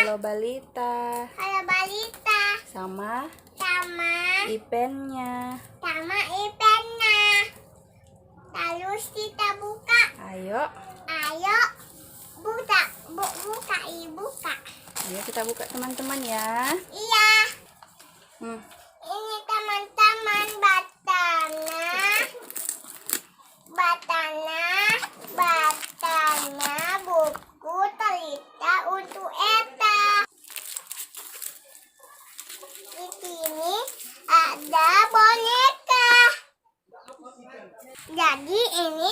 Halo Balita. Halo Balita. Sama Sama ipennya. Terus kita buka. Ayo. Buka. Buka. Ayo kita buka teman-teman ya. Iya. Hmm. Ini teman-teman batana buku Talita untuk Eta. Di sini ada boneka. Jadi ini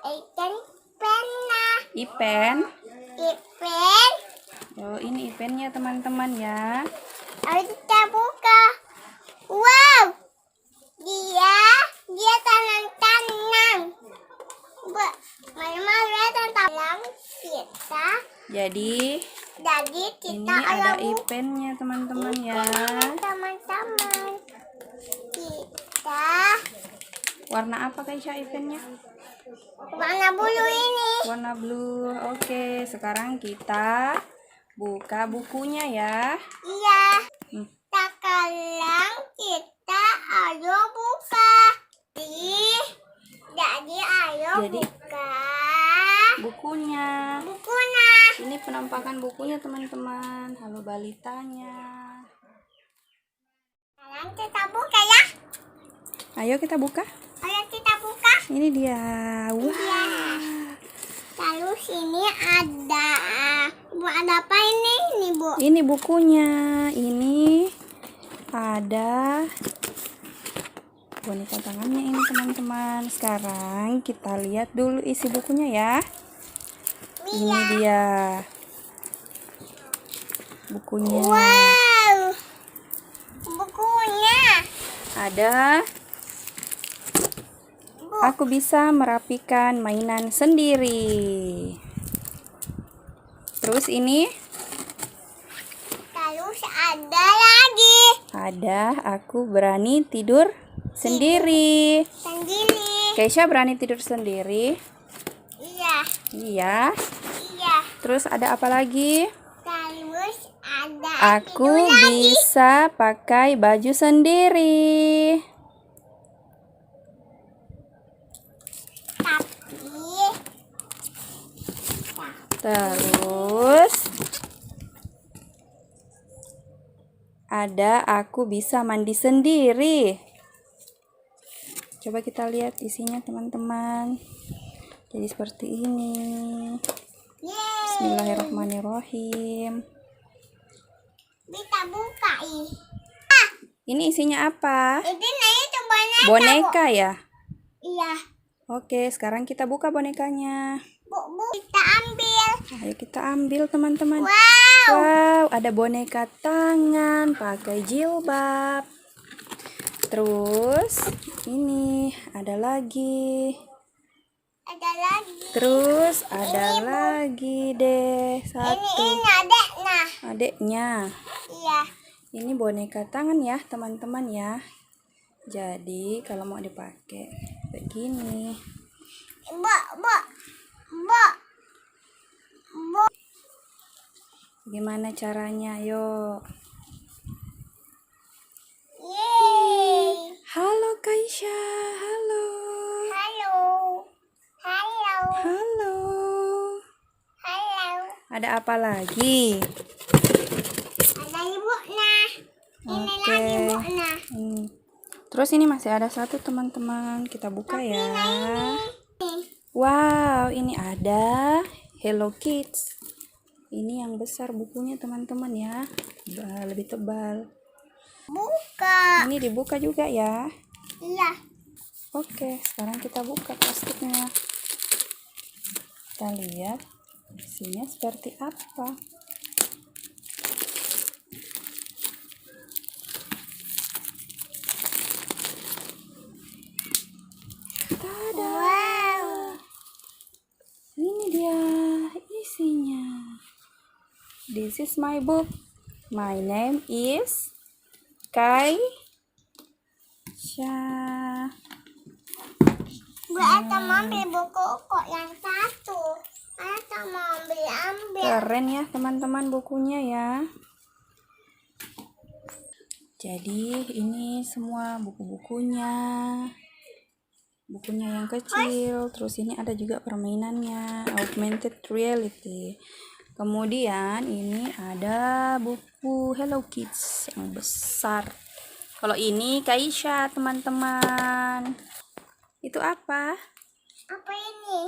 ikan pena. Ipen. Ipen. Oh, ini ipennya teman-teman ya. Ayo kita buka. Wow. Dia tanam. Malu-malu tanam kita. Jadi kita ini ada ipennya teman-teman ya. Teman-teman. Kita Warna apa Kaisha ipennya? warna bulu ini. Warna blue. Oke, sekarang kita buka bukunya ya. Iya. Hmm. Sekarang kita ayo buka. Jadi ayo Jadi, buka bukunya. bukunya. Ini penampakan bukunya teman-teman. Halo Balitanya. Sekarang kita buka ya. Ayo kita buka. Ayo kita buka. Ini dia. Wah. Iya. Terus ini ada apa ini? Ini Bu. Ini bukunya. Ini ada boneka tangannya ini teman-teman. Sekarang kita lihat dulu isi bukunya ya. Ini Iya. dia bukunya. Wow. Bukunya. Ada aku bisa merapikan mainan sendiri. Terus ini Terus ada lagi. ada aku berani tidur sendiri. Sendiri. Keisha berani tidur sendiri. Iya. Iya. Iya. Terus ada apa lagi? Terus ada Aku tidur lagi. bisa pakai baju sendiri. Terus ada aku bisa mandi sendiri. Coba kita lihat isinya teman-teman. Jadi seperti ini. Yeay. Bismillahirrahmanirrahim. Kita buka Ini isinya apa? itu boneka. Boneka ya? Iya. Oke, sekarang kita buka bonekanya. Bu, kita ambil. Ayo kita ambil teman-teman. Wow. Wow, ada boneka tangan pakai jilbab. Terus ini ada lagi. Ada lagi. Terus ada lagi deh satu. Ini adeknya. Adeknya. Iya. Ini boneka tangan ya teman-teman ya. Jadi kalau mau dipakai begini. Bu. Gimana caranya? Yuk. Yeay. Halo Kaisha. Halo. Halo. Ada apa lagi? Ada ibunya. Ini Oke. lagi ibunya. Terus ini masih ada satu teman-teman. Kita buka ya. Wow, ini ada Hello Kids. Ini yang besar bukunya teman-teman ya. Lebih tebal. Buka. Ini dibuka juga ya. Iya. Oke, sekarang kita buka plastiknya. Kita lihat isinya seperti apa. Tada! Wow. Ini dia isinya. This is my book. My name is Kaisha. Bu Eta mau ambil buku kok yang satu. Eta mau ambil Keren ya teman-teman bukunya ya. Jadi ini semua buku-bukunya. Bukunya yang kecil. Terus ini ada juga permainannya, augmented reality. Kemudian ini ada buku Hello Kids yang besar. Kalau ini Kaisha teman-teman. Itu apa? Apa ini?